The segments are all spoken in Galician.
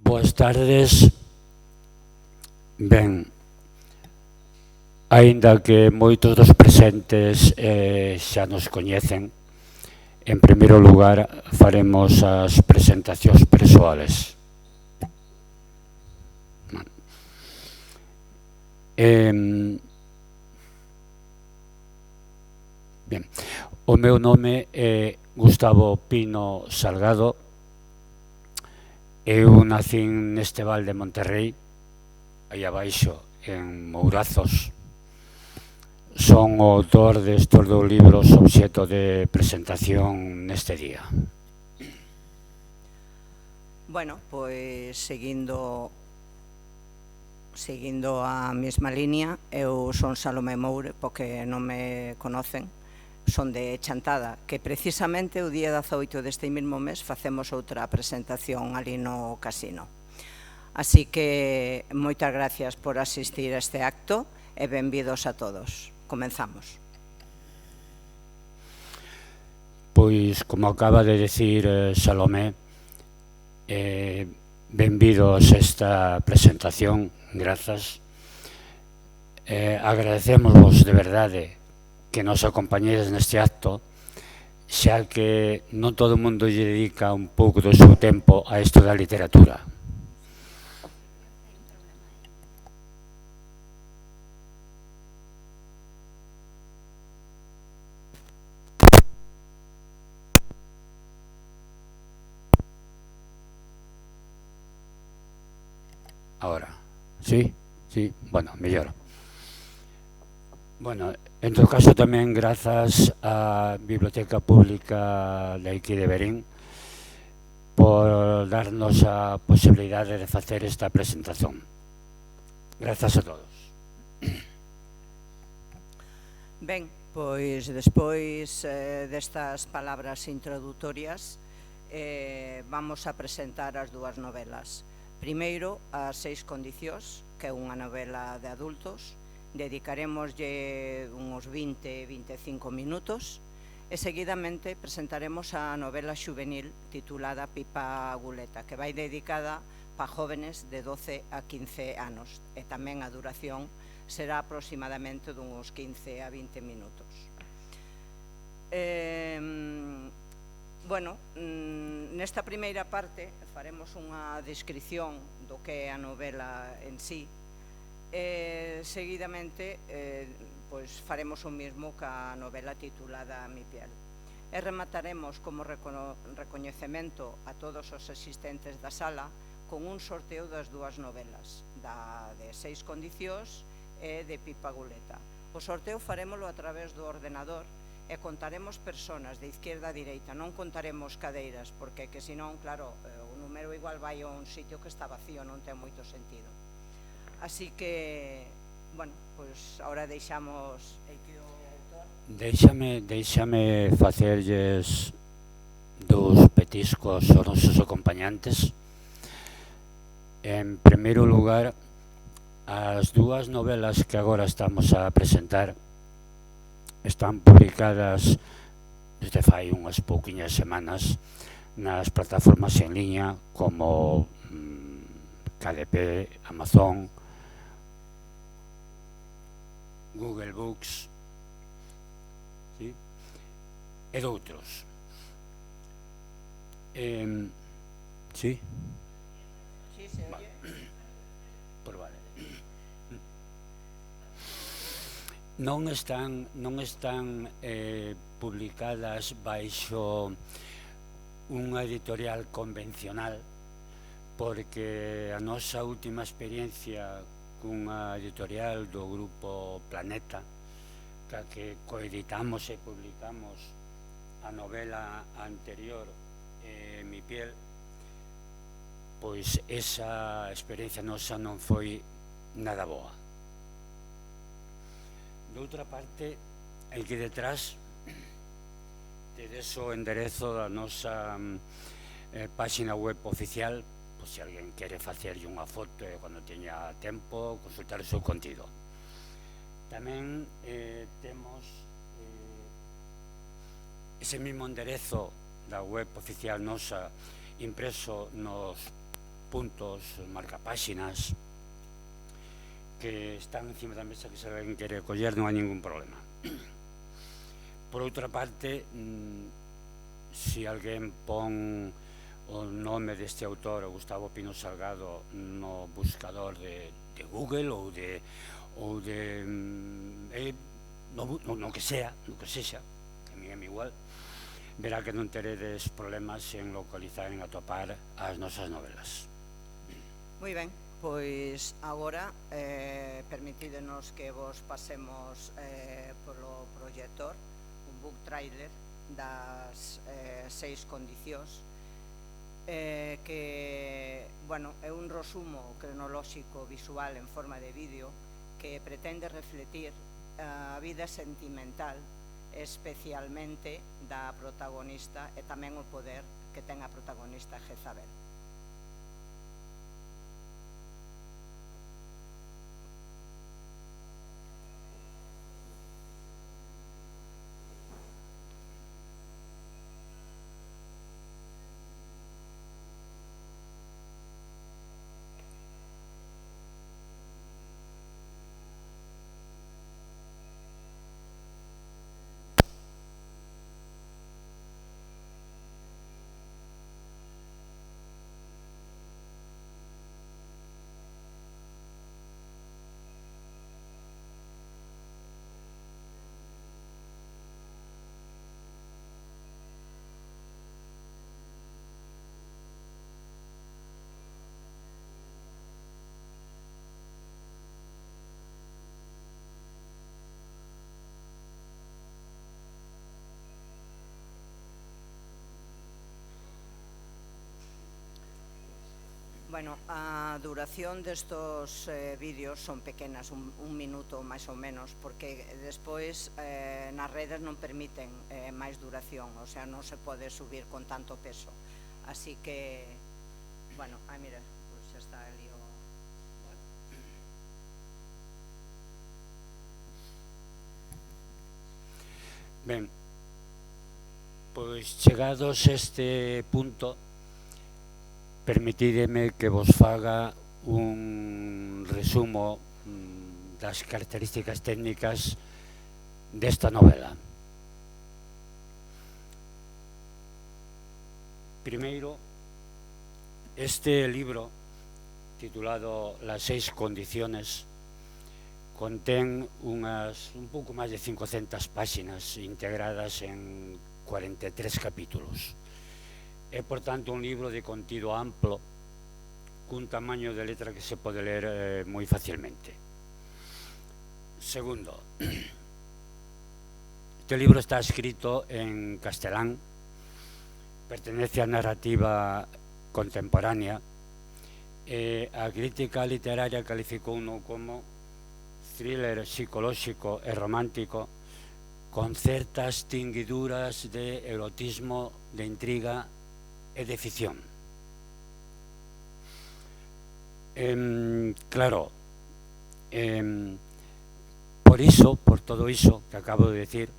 Boas tardes. Ben, aínda que moitos dos presentes xa nos coñecen, en primeiro lugar faremos as presentacións persoales. Ben, o meu nome é Gustavo Pino Salgado. Eu nacín neste val de Monterrei, aí abaixo, en Mourazos. Son o autor destes dous libros obxecto de presentación neste día. Bueno, pois seguindo a mesma línea, eu son Salomé Moure, porque non me conocen, son de Chantada, que precisamente o día 18 deste mesmo mes facemos outra presentación ali no casino. Así que moitas gracias por asistir a este acto e benvidos a todos. Comenzamos. Pois, como acaba de decir Salomé, benvidos a esta presentación, grazas. Agradecémosvos de verdade que nos acompañedes neste acto, xa que non todo o mundo lle dedica un pouco do seu tempo a isto da literatura. Ahora, sí, bueno, mellor. Bueno, en todo caso tamén grazas á Biblioteca Pública de aquí de Verín por darnos a posibilidade de facer esta presentación. Grazas a todos. Ben, pois despois destas palabras introdutorias vamos a presentar as dúas novelas. Primeiro, As 6 condicións, que é unha novela de adultos. Dedicaremoslle uns 20-25 minutos e seguidamente presentaremos a novela xuvenil titulada Pipa Guleta, que vai dedicada para jóvenes de 12 a 15 anos e tamén a duración será aproximadamente duns 15 a 20 minutos. Bueno, nesta primeira parte faremos unha descripción do que é a novela en sí. Seguidamente faremos o mesmo ca novela titulada Mi piel e remataremos como recoñecemento a todos os asistentes da sala con un sorteo das dúas novelas, da de 6 condicións e de Pipa Guleta. O sorteo farémolo a través do ordenador e contaremos personas de izquierda a direita, non contaremos cadeiras, porque que senón, claro, o número igual vai a un sitio que está vacío, non ten moito sentido. Así que, bueno, pois agora deixamos que o autor... Deixame facerlles dous petiscos aos nosos acompañantes. En primeiro lugar, as dúas novelas que agora estamos a presentar están publicadas desde fai unhas pouquiñas semanas nas plataformas en liña como KDP, Amazon, Google Books, ¿sí? E doutros. Sí? Sí, se oye. Por vale. Non están publicadas baixo unha editorial convencional, porque a nosa última experiencia cunha editorial do grupo Planeta, que coeditamos e publicamos a novela anterior, Mi piel, pois esa experiencia nosa non foi nada boa. De outra parte, aquí detrás tedes o enderezo da nosa página web oficial, se alguén quere facerlle unha foto e cando teña tempo consultar o seu contido. Tamén temos ese mesmo enderezo da web oficial nosa impreso nos puntos, marcapáxinas, que están encima da mesa, que se alguén quere coller non hai ningún problema. Por outra parte, se alguén pon o nome deste autor, Gustavo Pino Salgado, no buscador de Google ou de no que sexa, que a mí é igual, verá que non teredes problemas en localizar, en atopar as nosas novelas. Moi ben, pois agora permitídenos que vos pasemos polo proxector un book trailer das 6 condicións, que, bueno, é un resumo cronolóxico visual en forma de vídeo que pretende refletir a vida sentimental, especialmente da protagonista, e tamén o poder que ten a protagonista Jezabel. Bueno, a duración destos vídeos son pequenas, un minuto máis ou menos, porque despois nas redes non permiten máis duración, o sea, non se pode subir con tanto peso. Así que, bueno, mira, pues xa está ali o... Ben, pois chegados este punto, permitídeme que vos faga un resumo das características técnicas desta novela. Primeiro, este libro, titulado Las 6 condiciones, contén un pouco máis de 500 páxinas integradas en 43 capítulos. É, por tanto, un libro de contido amplo, cun tamaño de letra que se pode ler moi facilmente. Segundo, este libro está escrito en castelán, pertenece á narrativa contemporánea, e a crítica literaria calificouno como thriller psicolóxico e romántico con certas tinguiduras de erotismo, de intriga e de ficción. Claro, por todo iso que acabo de decir,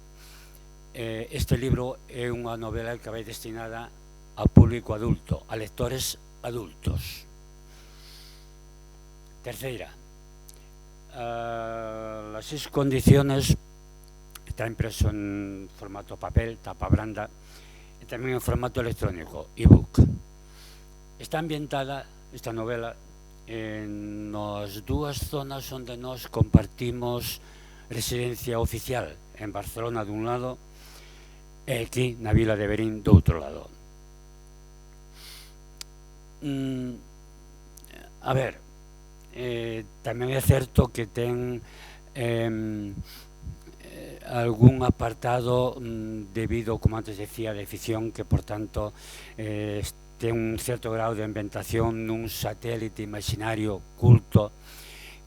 este libro é unha novela que vai destinada ao público adulto, a lectores adultos. Terceira, las 6 condiciones está impreso en formato papel, tapa branda, e tamén en formato electrónico, ebook. Está ambientada esta novela en as dúas zonas onde nos compartimos residencia oficial, en Barcelona dun lado e aquí na vila de Verín do outro lado. A ver, tamén é certo que ten algún apartado debido, como antes decía, de ficción, que por tanto ten un certo grado de inventación nun satélite imaginario culto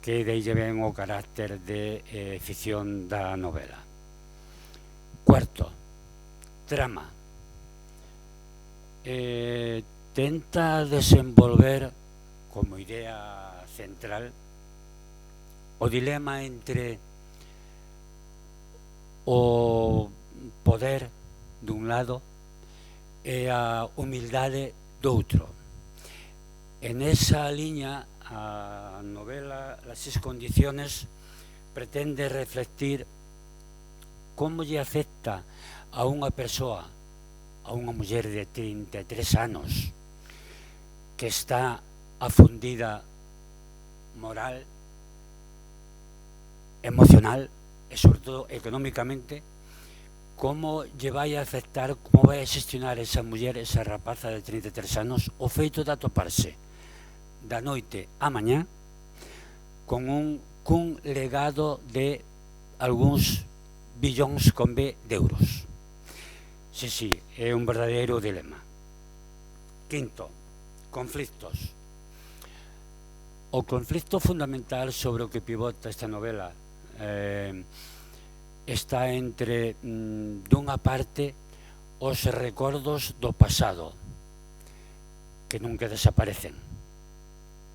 que deille ben o carácter de ficción da novela. Cuarto, trama. Tenta desenvolver como idea central o dilema entre o poder dun lado e a humildade do outro. En esa línea, a novela Las seis condiciones pretende reflectir como lle afecta a unha persoa, a unha muller de 33 anos, que está afundida moral, emocional e, sobre todo, económicamente, como lle vai a afectar, como vai a xestionar esa muller, esa rapaza de 33 anos, o feito de atoparse da noite á mañá cun legado de algúns billóns con B de euros. Sí, é un verdadeiro dilema. Quinto, conflictos. O conflicto fundamental sobre o que pivota esta novela está entre, dunha parte, os recordos do pasado, que nunca desaparecen,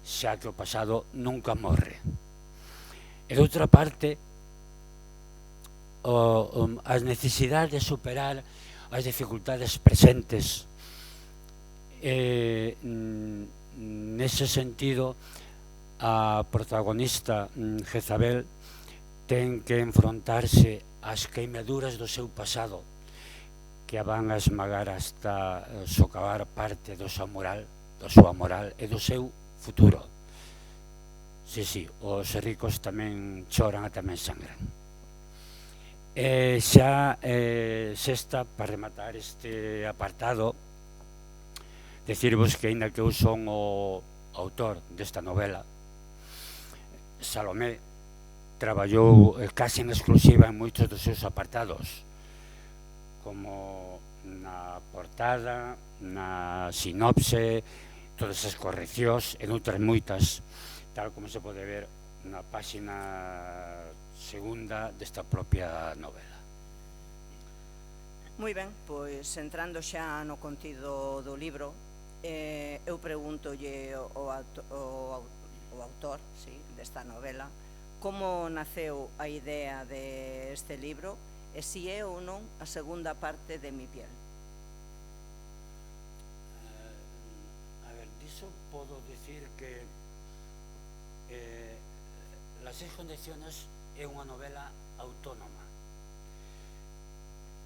xa que o pasado nunca morre. E, de outra parte, as necesidades de superar as dificultades presentes. Nese sentido, a protagonista Jezabel ten que enfrontarse ás queimaduras do seu pasado, que a van a esmagar hasta socavar parte da súa moral e do seu futuro. Sí, os ricos tamén choran e tamén sangran. Xa sexta, para rematar este apartado, decirvos que, aínda que eu son o autor desta novela, Salomé traballou casi en exclusiva en moitos dos seus apartados, como na portada, na sinopse, todas as correccións e noutras moitas, tal como se pode ver na páxina segunda desta propia novela. Moi ben, pois entrando xa no contido do libro, eu pregúntolle ao autor desta novela como naceu a idea deste libro e si é ou non a segunda parte de Mi piel. A ver, diso podo dicir que Las seis condiciones é unha novela autónoma,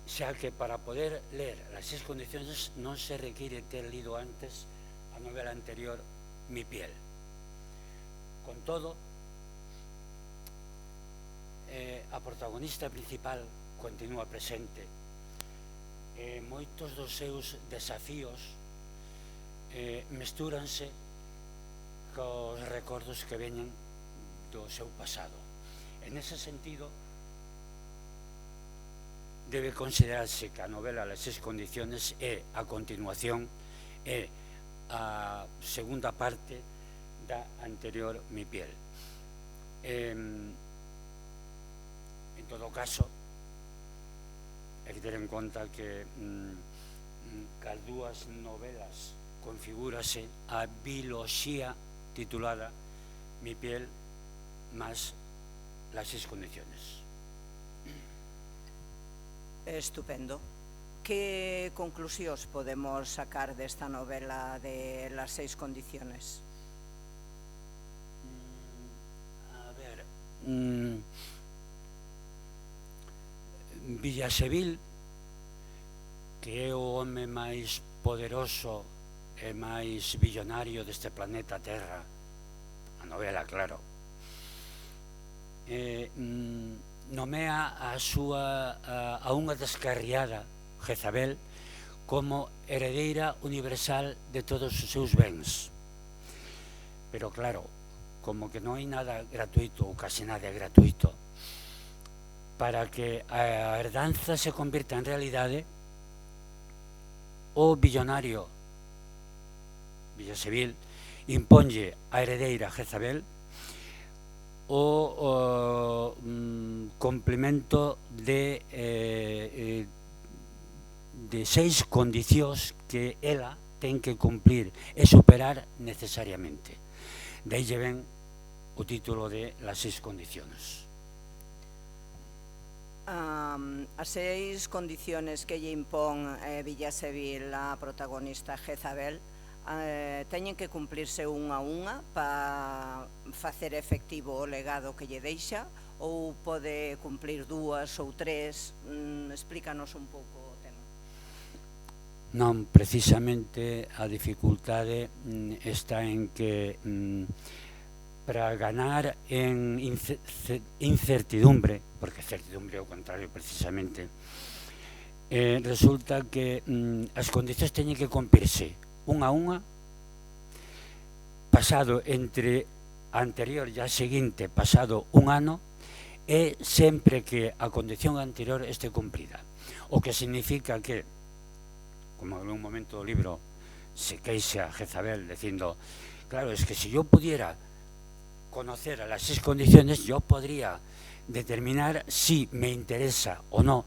xa que para poder ler Las seis condiciones non se require ter lido antes a novela anterior Mi piel. Con todo, a protagonista principal continúa presente e moitos dos seus desafíos mestúranse cos recordos que veñen do seu pasado. En ese sentido, debe considerarse que a novela Las seis condiciones é a continuación, é a segunda parte da anterior Mi piel. En todo caso, hai que ter en conta que as dúas novelas configúrase a biloxía titulada Mi piel más Las seis condiciones. Estupendo. Que conclusións podemos sacar desta novela de Las seis condiciones? A ver, Villasevil, que é o home máis poderoso e máis billonario deste planeta Terra, a novela, claro, nomea a unha descarriada, Jezabel, como heredeira universal de todos os seus bens. Pero claro, como que non hai nada gratuito, ou casi nada gratuito, para que a herdanza se convirta en realidade, o billonario Villasevil imponlle a heredeira Jezabel o complemento de 6 condicións que ela ten que cumplir e superar necesariamente. De aí lle ven o título de Las seis condiciones. As seis condiciones que lle impón Villasevil a protagonista Jezabel, teñen que cumplirse unha a unha para facer efectivo o legado que lle deixa, ou pode cumplir 2 ou 3? Explícanos un pouco o tema. Non, precisamente a dificultade está en que para ganar en incertidumbre, porque certidumbre é o contrario precisamente, resulta que as condicións teñen que cumprirse unha a unha, pasado entre a anterior e a seguinte pasado un ano, e sempre que a condición anterior este cumprida, o que significa que, como en un momento do libro se queixa Jezabel dicindo, claro, es que si yo pudiera conocer a las 6 condiciones, yo podría determinar si me interesa o no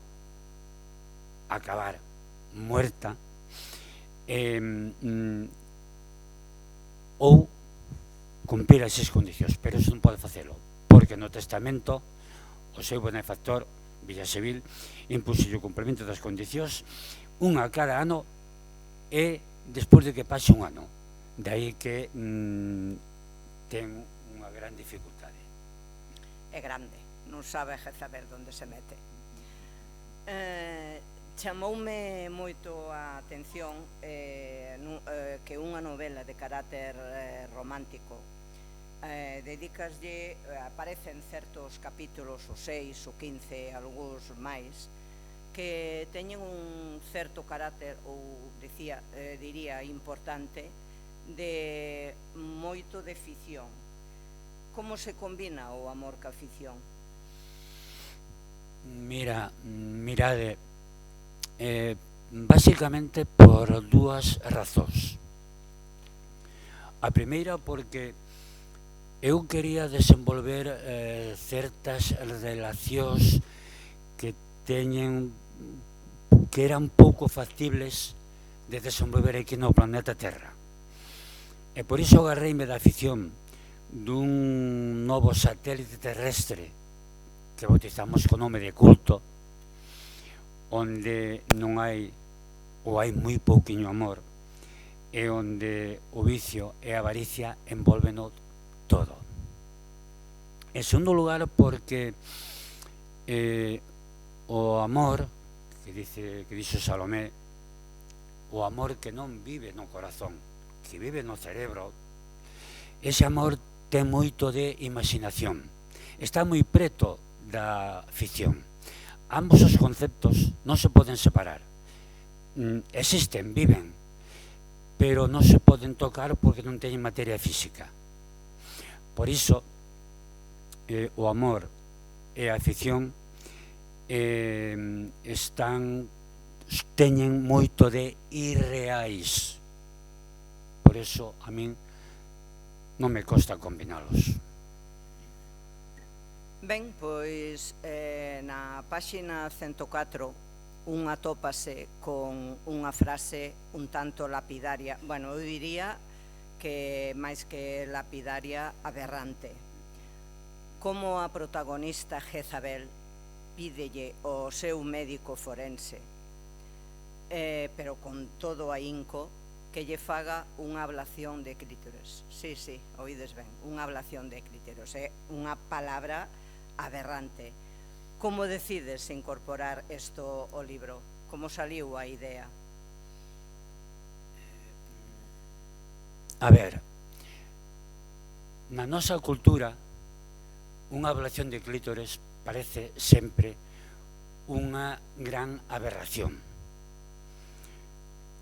acabar muerta, ou cumprir as 6 condicións, pero eso non pode facelo, porque no testamento o seu benefactor, Villasevil, impuxo o cumprimento das condicións unha cada ano e despois de que pase un ano. De aí que ten unha gran dificultade. É grande, non sabe Jezabel onde se mete. Chamoume moito a atención que unha novela de carácter romántico dedicaslle, aparecen certos capítulos, o 6, o 15, algúns máis, que teñen un certo carácter, ou diría importante, de moito de ficción. Como se combina o amor ca ficción? Mirade, basicamente por 2 razóns. A primeira porque eu quería desenvolver certas relacións que eran pouco factibles de desenvolver aquí no planeta Terra. E por iso agarreime da ficción dun novo satélite terrestre que bautizamos co nome de Culto, onde non hai, ou hai moi pouquiño amor, e onde o vicio e a avaricia envolveno todo. En segundo lugar, porque o amor, que dixo Salomé, o amor que non vive no corazón, que vive no cerebro, ese amor ten moito de imaginación, está moi preto da ficción. Ambos os conceptos non se poden separar, existen, viven, pero non se poden tocar porque non teñen materia física. Por iso, o amor e a ficción teñen moito de irreais. Por iso a min non me costa combinalos. Ben, pois na páxina 104 atópase con unha frase un tanto lapidaria, bueno, eu diría que máis que lapidaria, aberrante. Como a protagonista Jezabel pídelle ao seu médico forense, pero con todo ahínco, que lle faga unha ablación de clítoris. Sí, oídes ben, unha ablación de clítoris. É unha palabra aberrante. Como decides incorporar isto ao libro? Como saliu a idea? A ver, na nosa cultura, unha ablación de clítoris parece sempre unha gran aberración.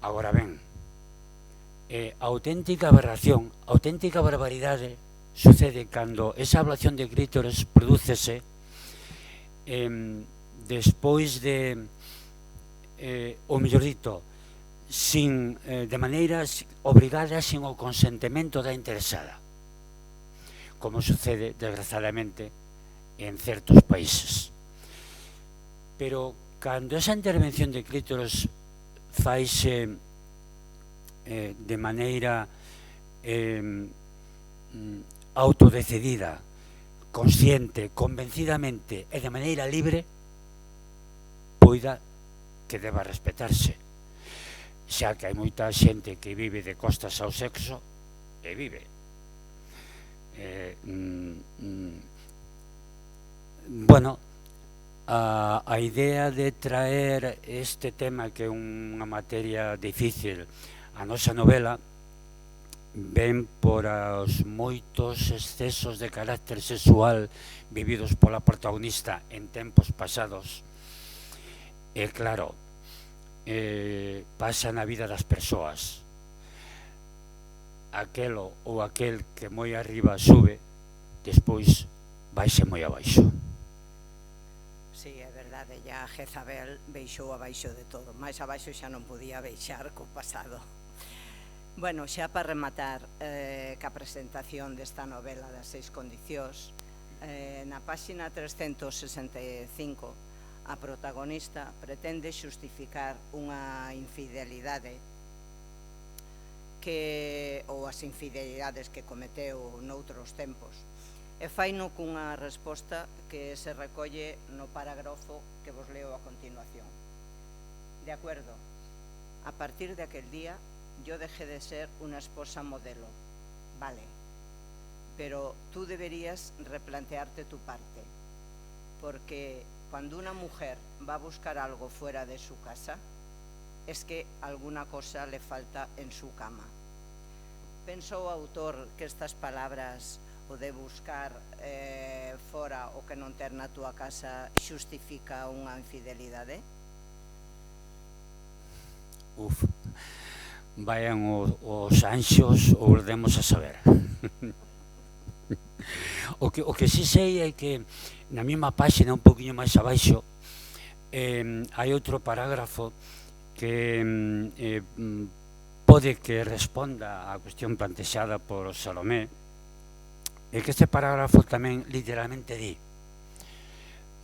Agora ben, a auténtica aberración, a auténtica barbaridade sucede cando esa ablación de clítoris prodúcese despois de, o mellor dito, de maneira obrigada, sin o consentimento da interesada, como sucede desgraciadamente en certos países. Pero cando esa intervención de clítoris faise de maneira autodecidida, consciente, convencidamente e de maneira libre, poida que deba respetarse. xa que hai moita xente que vive de costas ao sexo, e vive. Bueno, a idea de traer este tema, que é unha materia difícil, a nosa novela, ven por os moitos excesos de carácter sexual vividos pola protagonista en tempos pasados. E claro, pasa na vida das persoas. Aquelo ou aquel que moi arriba sube, despois baixe moi abaixo. Sí, é verdade, ya Jezabel beixou abaixo de todo, máis abaixo xa non podía beixar co pasado. Bueno, xa para rematar ca presentación desta novela das 6 condicións, na páxina 365 a protagonista pretende xustificar unha infidelidade ou as infidelidades que cometeu noutros tempos, e faino cunha resposta que se recolle no parágrafo que vos leo a continuación. De acuerdo, a partir de aquel día yo dejé de ser una esposa modelo, vale, pero tú deberías replantearte tu parte, porque cuando una mujer va a buscar algo fuera de su casa, es que alguna cosa le falta en su cama. Penso o autor que estas palabras, o de buscar fora o que non ter na túa casa, xustifica unha infidelidade? Vayan os anxos ou volvemos a saber. O que si sei é que na mesma páxina, un poquinho máis abaixo, hai outro parágrafo que pode que responda á cuestión plantexada por Salomé, e que este parágrafo tamén literalmente di: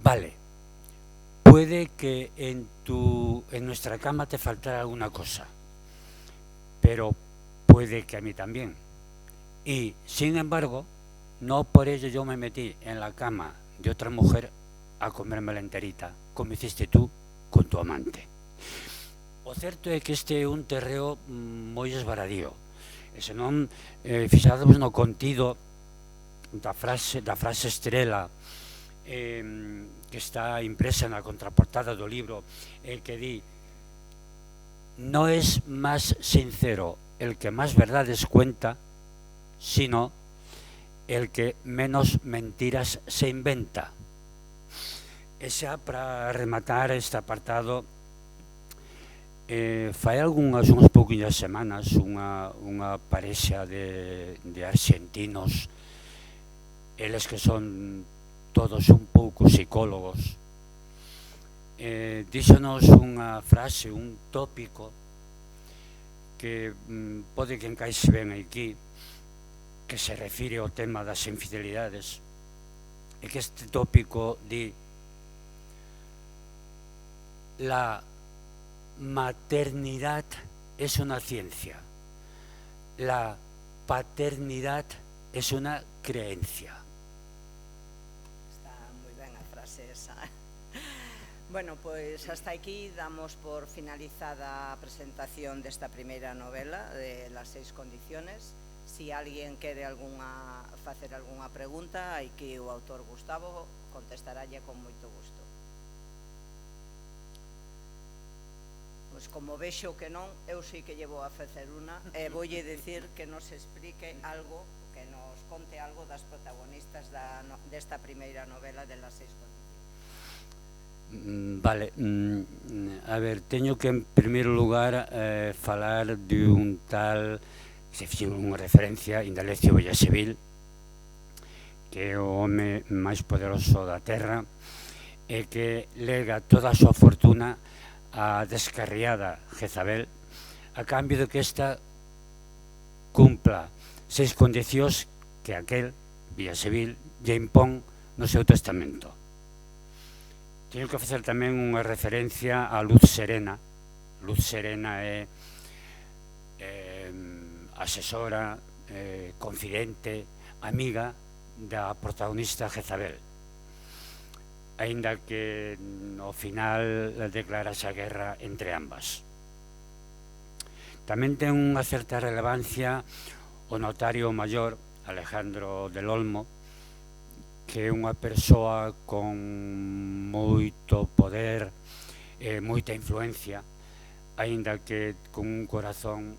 vale, puede que en nuestra cama te faltara alguna cosa, pero puede que a mí también. Y, sin embargo, no por ello yo me metí en la cama de otra mujer a comérmela enterita, como hiciste tú con tu amante. O certo é que este é un terreo moi esvaradío. E senón, fixadevos no contido da frase estrela que está impresa na contraportada do libro, que di: no es más sincero el que más verdades cuenta, sino el que menos mentiras se inventa. E xa para rematar este apartado, fai unhas pouquinhas semanas unha parexa de arxentinos, eles que son todos un pouco psicólogos, díxonos unha frase, un tópico que pode que encaixe ben aquí, que se refire ao tema das infidelidades, e que este tópico di: la maternidad es una ciencia, la paternidad es una creencia. Está moi ben a frase esa. Bueno, pois hasta aquí damos por finalizada a presentación desta primeira novela de Las 6 condiciones. Si alguén quere facer algunha pregunta, aquí o autor Gustavo contestaralle con moito gusto. Pois como vexo que non, eu sí que llevo a facer unha, e voulle dicir que nos explique algo, que nos conte algo das protagonistas desta primeira novela de Las 6 condicións. Vale, a ver, teño que en primeiro lugar falar de un tal, se fixe unha referencia, Indalecio Villasevill, que é o home máis poderoso da terra e que lega toda a súa fortuna a descarriada Jezabel a cambio de que esta cumpla 6 condicións que aquel, Villasevill, lle impón no seu testamento. Teño que facer tamén unha referencia a Luz Serena. Luz Serena é asesora, confidente, amiga da protagonista Jezabel, aínda que no final declarase a guerra entre ambas. Tamén ten unha certa relevancia o notario maior Alejandro del Olmo, que é unha persoa con moito poder e moita influencia, aínda que con un corazón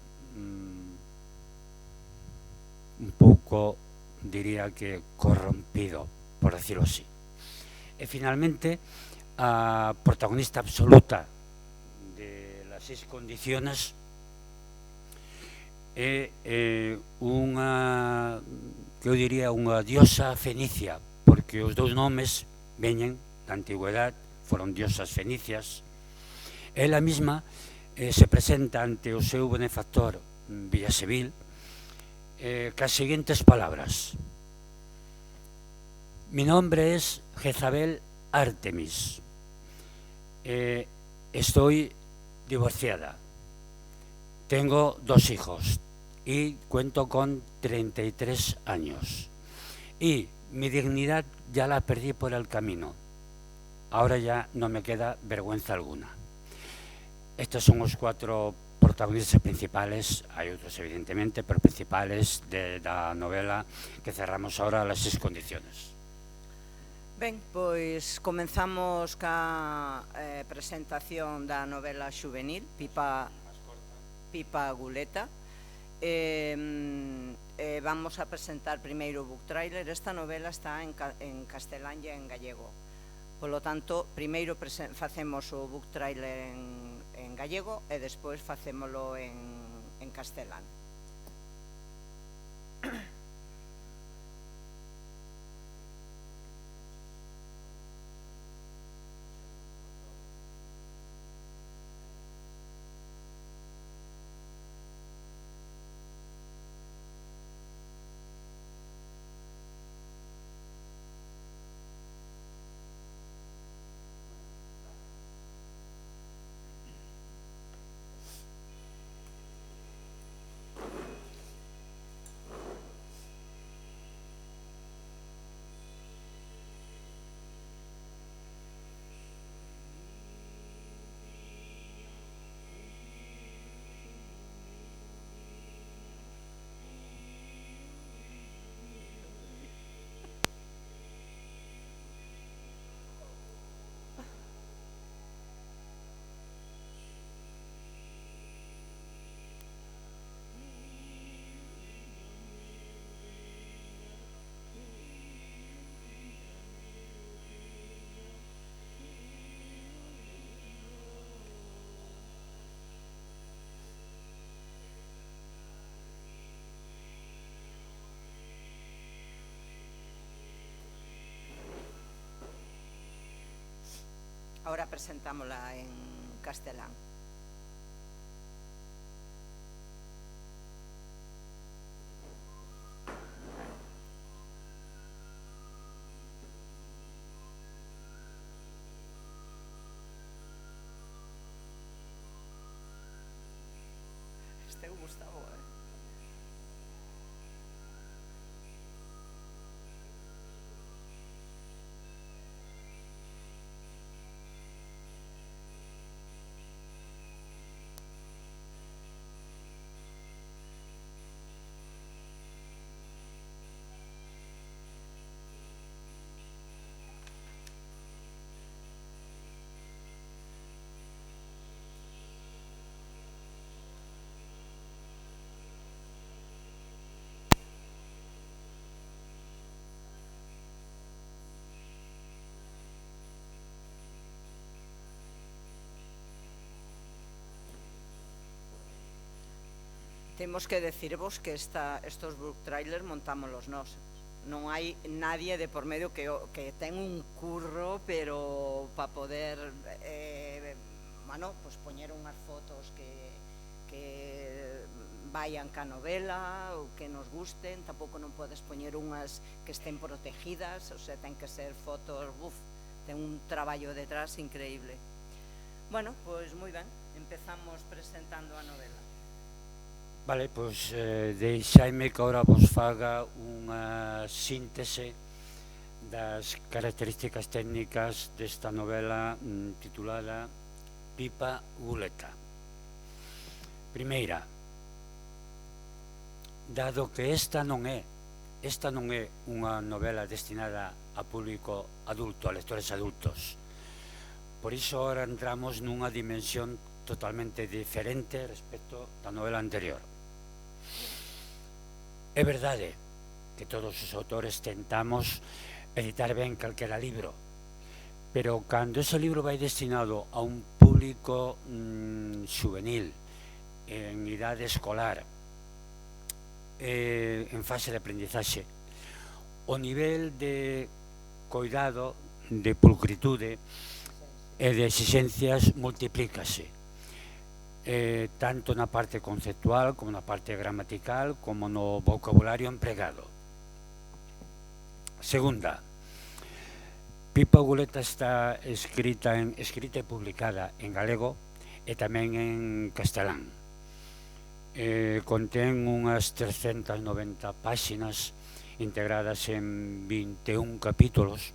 un pouco, diría que corrompido, por decirlo así. E finalmente, a protagonista absoluta de Las 6 condiciones é unha, que eu diría, unha diosa fenicia, porque os dous nomes veñen da antigüedade, foron diosas fenicias. Ela mesma se presenta ante o seu benefactor Villasevil cas seguintes palabras: mi nombre es Jezabel Artemis, estoy divorciada, tengo 2 hijos y cuento con 33 años y mi dignidad ya la perdí por el camino, ahora ya no me queda vergüenza alguna. Estos son os 4 protagonistas principales, hai outros evidentemente, pero principales da novela que cerramos ahora, Las 6 condiciones. Ben, pois comenzamos ca presentación da novela xuvenil Pipa Guleta. Vamos a presentar primeiro o book trailer. Esta novela está en castelán e en gallego. Polo tanto, primeiro facemos o book trailer en gallego e despois facémolo en castelán. Ahora presentámola en castelán. Este Gustavo, Temos que decirvos que estos book trailers montámoslos nós. Non hai nadie de por medio que ten un curro, pero para poder pues poñer unhas fotos que vayan ca novela ou que nos gusten. Tampouco non podes poñer unhas que estén protegidas, o sea, ten que ser fotos, ten un traballo detrás increíble. Bueno, pois moi ben, empezamos presentando a novela. Vale, pois deixaime que agora vos faga unha síntese das características técnicas desta novela titulada Pipa Guleta. Primeira, dado que esta non é unha novela destinada a público adulto, a lectores adultos. Por iso ahora entramos nunha dimensión totalmente diferente respecto da novela anterior. É verdade que todos os autores tentamos editar ben calquera libro, pero cando ese libro vai destinado a un público juvenil, en idade escolar, en fase de aprendizaxe, o nivel de coidado, de pulcritude e de exixencias multiplícase, tanto na parte conceptual como na parte gramatical como no vocabulario empregado. Segunda, Pipa Guleta está escrita e publicada en galego e tamén en castelán. Contén unhas 390 páxinas integradas en 21 capítulos.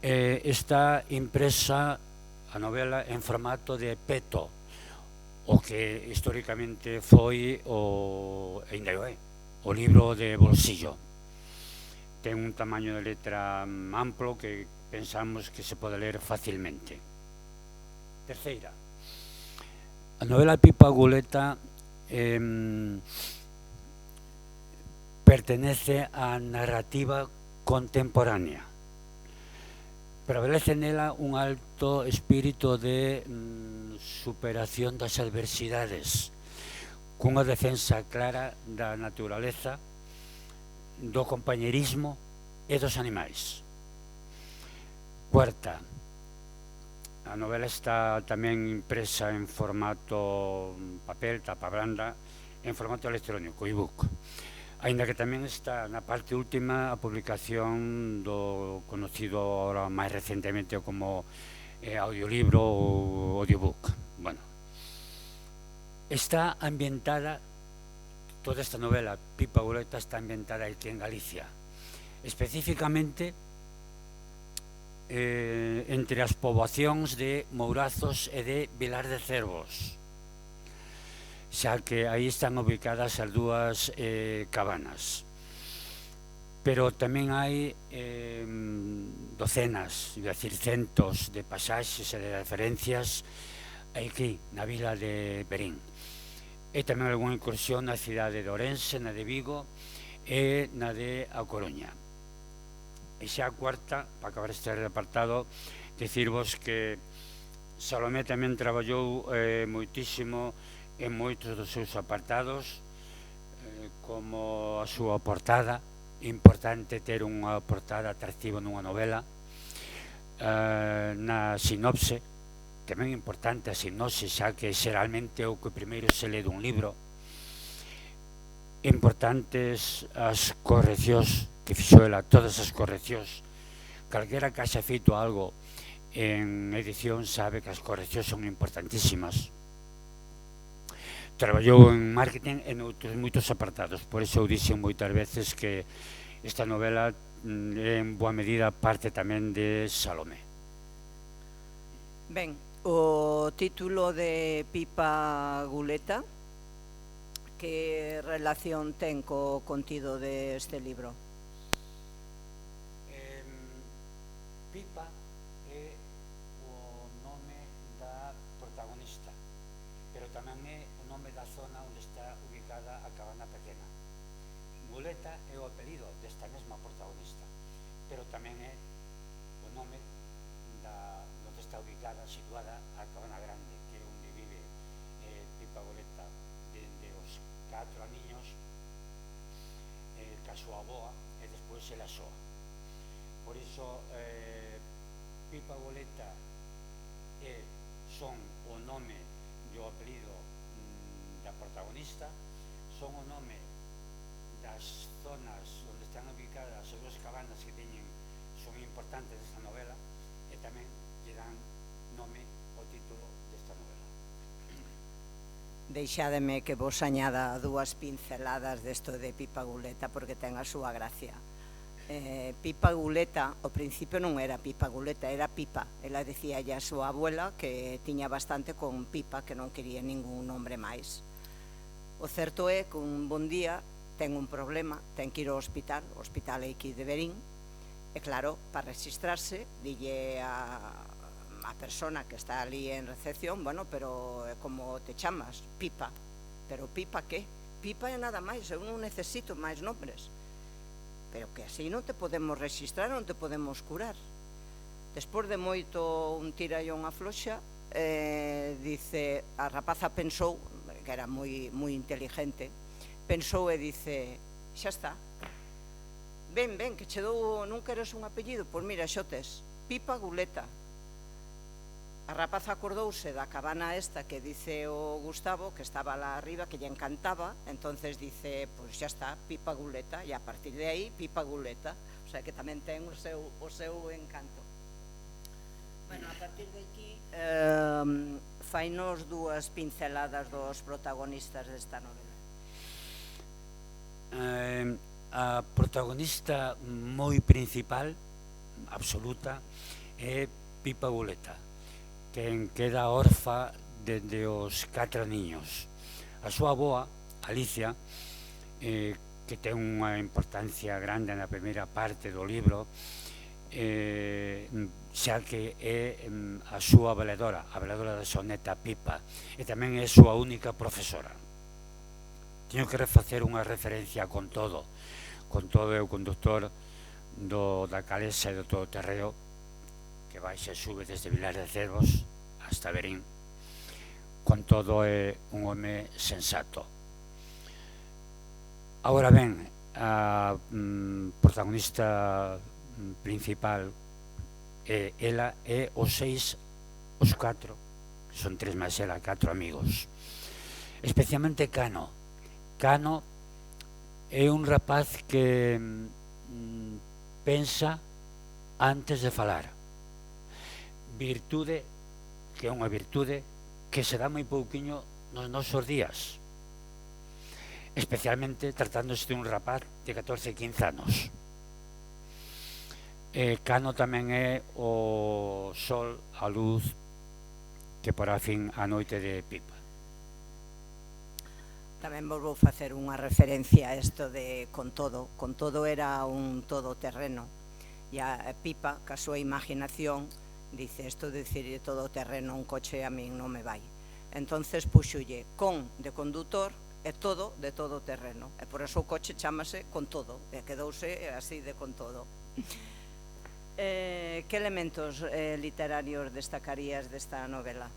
Está impresa a novela en formato de peto, o que históricamente foi o libro de bolsillo. Ten un tamaño de letra amplo que pensamos que se pode ler facilmente. Terceira, a novela Pipa Guleta pertenece á narrativa contemporánea. Prevalece nela un alto espírito de superación das adversidades, cunha defensa clara da naturaleza, do compañerismo e dos animais. Cuarta, a novela está tamén impresa en formato papel, tapa blanda, en formato electrónico, e-book. Aínda que tamén está na parte última a publicación do conocido ahora máis recentemente como audiolibro ou audiobook. Bueno, está ambientada, toda esta novela, Pipa Guleta, está ambientada aquí en Galicia, especificamente entre as poboacións de Mourazos e de Vilar de Cervos, xa que aí están ubicadas as dúas cabanas. Pero tamén hai docenas, é dicir, centos de pasaxes e de referencias aquí, na vila de Verín. E tamén algunha incursión na cidade de Ourense, na de Vigo e na de A Coruña. E xa a cuarta, para acabar este apartado, dicirvos que Salomé tamén traballou moitísimo en moitos dos seus apartados, como a súa portada. Importante ter unha portada atractiva nunha novela. Na sinopse, tamén importante a sinopse, xa que xeralmente é o que primeiro se lee dun libro. Importantes as correccións que fixo ela, todas as correccións. Calquera que haxa feito algo en edición sabe que as correccións son importantísimas. Traballou en marketing e noutros moitos apartados, por iso eu dixen moitas veces que esta novela en boa medida parte tamén de Salomé. Ben, o título de Pipa Guleta, que relación ten co contido deste libro? Pipa é o nome da protagonista, pero tamén é o nome da zona onde está ubicada a cabana pequena. Guleta é o apelido desta mesma protagonista, pero tamén é o nome onde está ubicada, situada a cabana grande, que é onde vive Pipa Guleta dende os 4 aniños, ca súa aboa, e despois ela soa. Por iso, Pipa Guleta son o nome e o apelido da protagonista, son o nome das zonas onde están ubicadas as dúas cabanas que son importantes desta novela, e tamén lle dan nome ao título desta novela. Deixádeme que vos añada dúas pinceladas desto de Pipa Guleta, porque ten a súa gracia. Pipa Guleta, ao principio non era Pipa Guleta, era Pipa. Ela decía a súa abuela que tiña bastante con Pipa, que non quería ningún nombre máis. O certo é que un bon día ten un problema, ten que ir ao hospital, o hospital é aquí de Verín, e claro, para registrarse, dille a persona que está ali en recepción, bueno, pero como te chamas? Pipa. Pero Pipa que? Pipa é nada máis, eu non necesito máis nombres. Pero que así non te podemos registrar, non te podemos curar. Despois de moito un tira e unha floxa, dice, a rapaza pensou, que era moi inteligente, pensou e dice, xa está, ven, que che dou, non queres un apellido? Pois mira, xo tes, Pipa Guleta. A rapaza acordouse da cabana esta que dice o Gustavo, que estaba lá arriba, que lle encantaba, entonces dice, pois xa está, Pipa Guleta, e a partir de aí, Pipa Guleta, o sea que tamén ten o seu encanto. Bueno, a partir de aquí, fainos dúas pinceladas dos protagonistas desta novela. A protagonista moi principal, absoluta, é Pipa Guleta, quen queda orfa dende os 4 niños. A súa avoa, Alicia, que ten unha importancia grande na primeira parte do libro, xa que é a súa valedora, a valedora da súa neta Pipa, e tamén é a súa única profesora. Teño que refacer unha referencia con todo é o conductor da Calesa e do Todoterreo, que baixa e sube desde Vilar de Cervos hasta Verín. Con todo é un home sensato. Agora ben, a protagonista principal ela é os 4, son 3 máis ela, 4 amigos, especialmente Cano. Cano é un rapaz que pensa antes de falar, virtude que é unha virtude que se dá moi pouquiño nos nosos días, especialmente tratándose de un rapaz de 14-15 anos. Cano tamén é o sol, a luz que porá fin a noite de Pipa. Tamén vos vou facer unha referencia a isto de con todo era un todoterreno, e a Pipa, ca súa imaginación, dice, isto de dicir todoterreno, un coche a min non me vai. Entonces puxolle con de condutor e todo de todoterreno, e por eso o coche chámase Con Todo, e quedouse así de Con Todo. Que elementos literarios destacarías desta novela?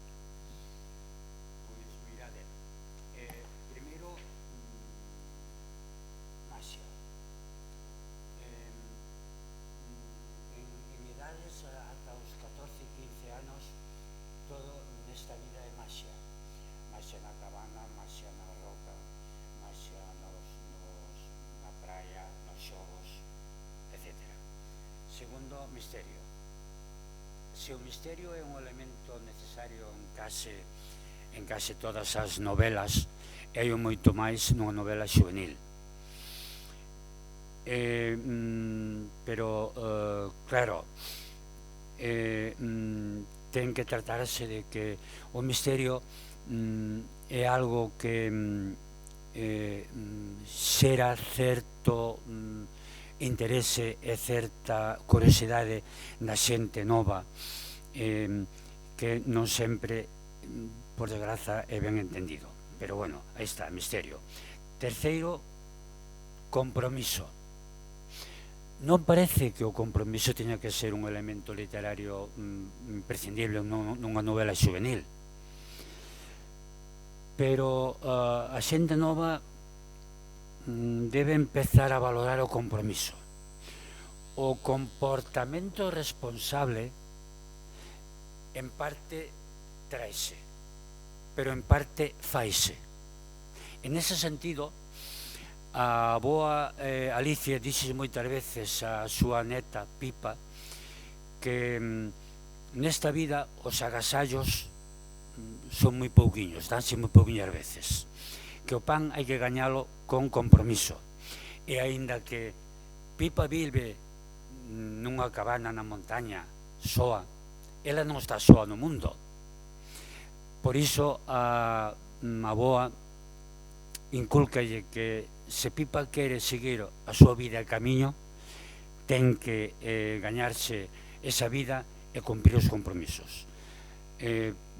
Segundo, misterio. Se o misterio é un elemento necesario en case todas as novelas, e hai moito máis nunha novela xuvenil. Pero, claro, ten que tratarse de que o misterio é algo que xera certo interese e certa curiosidade na xente nova, que non sempre, por desgraza, é ben entendido. Pero bueno, aí está, misterio. Terceiro, compromiso. Non parece que o compromiso teña que ser un elemento literario imprescindible nunha novela xuvenil, pero a xente nova debe empezar a valorar o compromiso. O comportamento responsable en parte traese, pero en parte faise. En ese sentido, a boa Alicia dixe moitas veces a súa neta Pipa que nesta vida os agasallos son moi pouquiños, danse moi pouquiñas veces, que o pan hai que gañalo con compromiso, e aínda que Pipa vive nunha cabana na montaña soa, ela non está soa no mundo. Por iso a boa incúlcalle que se Pipa quere seguir a súa vida e camiño, ten que gañarse esa vida e cumprir os compromisos.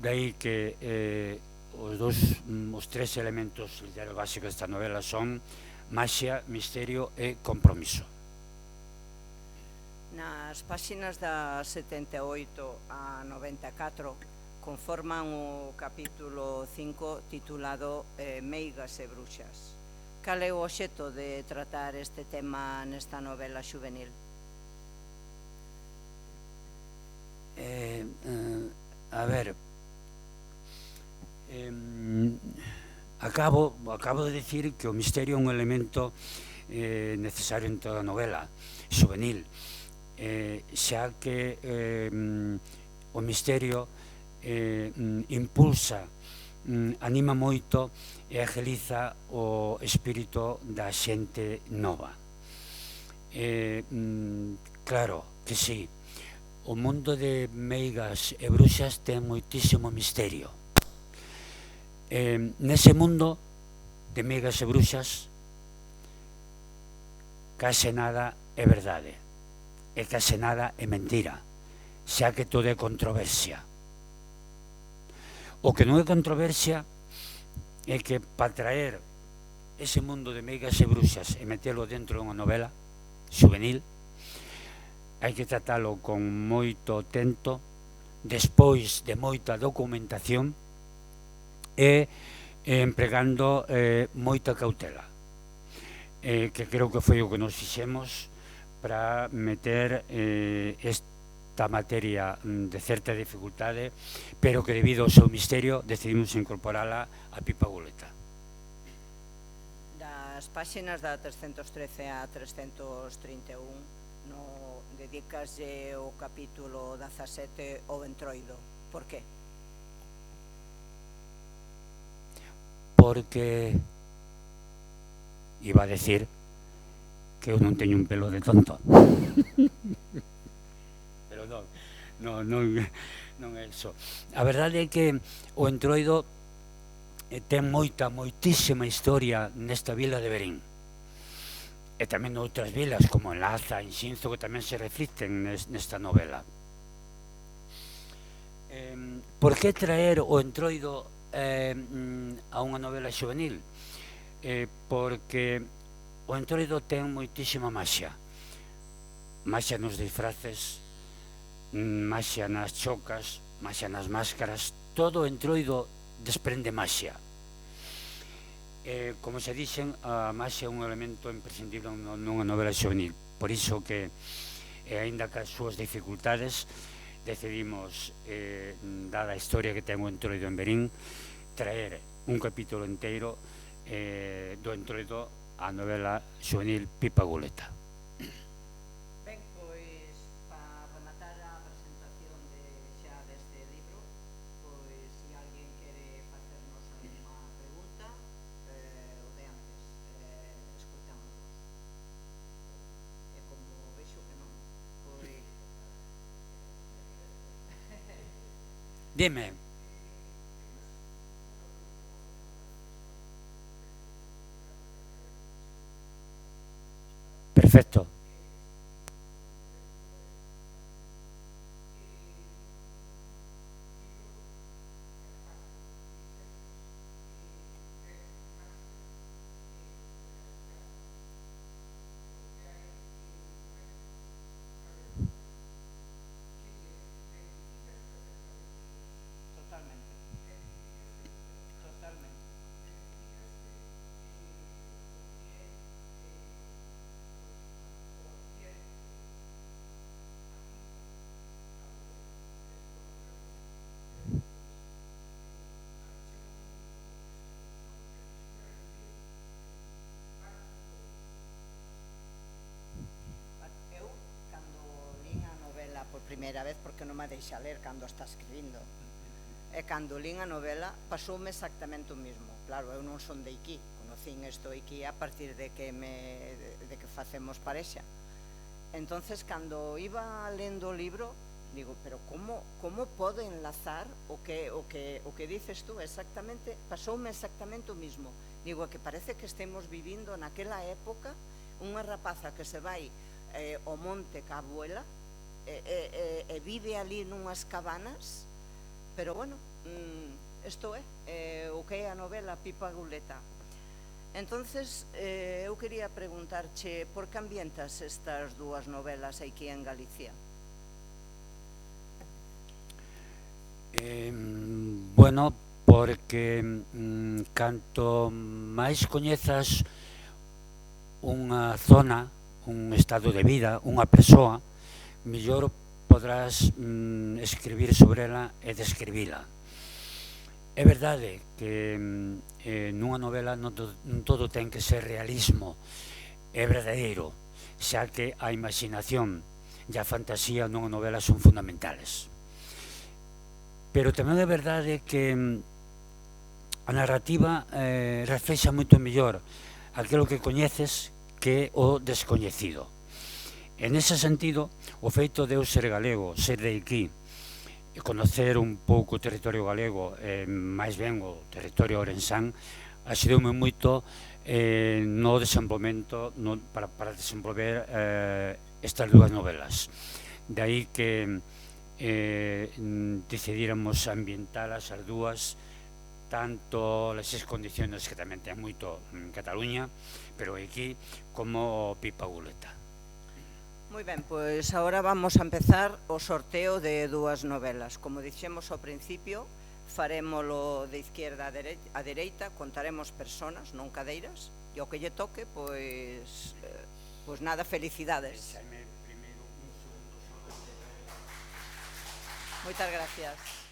Daí que os tres elementos literarios básicos desta novela son maxia, misterio e compromiso. Nas páxinas da 78 a 94 conforman o capítulo 5 titulado Meigas e bruxas. Cal é o obxecto de tratar este tema nesta novela xuvenil? A ver, acabo de decir que o misterio é un elemento necesario en toda a novela xuvenil, xa que o misterio impulsa, anima moito e agiliza o espírito da xente nova. Claro que sí, o mundo de meigas e bruxas ten moitísimo misterio. Nese mundo de meigas e bruxas case nada é verdade e case nada é mentira, xa que todo é controversia. O que non é controversia é que para traer ese mundo de meigas e bruxas e metelo dentro dunha novela xuvenil hai que tratalo con moito tento, despois de moita documentación e empregando moita cautela, que creo que foi o que nos fixemos para meter esta materia de certa dificultade, pero que debido ao seu misterio decidimos incorporala a Pipa Guleta. Das páxinas da 313 a 331 dedicaslle o capítulo 17 ao entroido. Por qué? Porque iba a decir que eu non teño un pelo de tonto. Pero non é iso. A verdade é que o entroido ten moitísima historia nesta vila de Verín. E tamén noutras vilas como en Laza, en Xinzo, que tamén se reflicten nesta novela. Por que traer o entroido a unha novela xuvenil? Porque o entroido ten moitísima maxia. Maxia nos disfraces, maxia nas chocas, maxia nas máscaras, todo o entroido desprende maxia. Como se dixen, a maxia é un elemento imprescindible nunha novela xuvenil. Por iso que, aínda que as súas dificultades, decidimos, dada a historia que ten o entroido en Verín, traer un capítulo inteiro do entroido á novela xuvenil Pipa Guleta. Ben, pois, para rematar a presentación xa deste libro, pois, se alguén quere facernos alguma pregunta, o de antes, escoitámonos. E como vexo que non, pois... Dime. Perfecto. Por primeira vez, porque non me deixa ler cando está escribindo, e cando lín a novela pasoume exactamente o mismo. Claro, eu non son de aquí, conocín isto aquí a partir de que facemos parexa. Entonces, cando iba lendo o libro, digo, pero como pode enlazar o que dices tú exactamente, pasoume exactamente o mismo. Digo, que parece que estemos vivindo naquela época, unha rapaza que se vai ao monte ca abuela e vive ali nunhas cabanas, pero bueno, isto é o que é a novela Pipa Guleta. Entonces, eu quería preguntarche por que ambientas estas dúas novelas aquí en Galicia? Bueno, porque canto máis coñezas unha zona, un estado de vida, unha persoa, mellor podrás escribir sobre ela e describila. É verdade que nunha novela non todo ten que ser realismo, é verdadeiro, xa que a imaginación e a fantasía nunha novela son fundamentales. Pero tamén é verdade que a narrativa reflexa moito mellor aquilo que coñeces que o descoñecido. En ese sentido, o feito de eu ser galego, ser de aquí, e conocer un pouco o territorio galego, máis ben o territorio ourensán, axudoume moito no desenvolvemento para desenvolver estas dúas novelas. De aí que decidíramos ambientalas as dúas, tanto las seis condiciones que tamén ten moito en Cataluña, pero aquí, como Pipa Guleta. Moi ben, pois agora vamos a empezar o sorteo de dúas novelas. Como dixemos ao principio, farémolo de izquierda a dereita, contaremos personas, non cadeiras, e o que lle toque, pois nada, felicidades. Moitas gracias.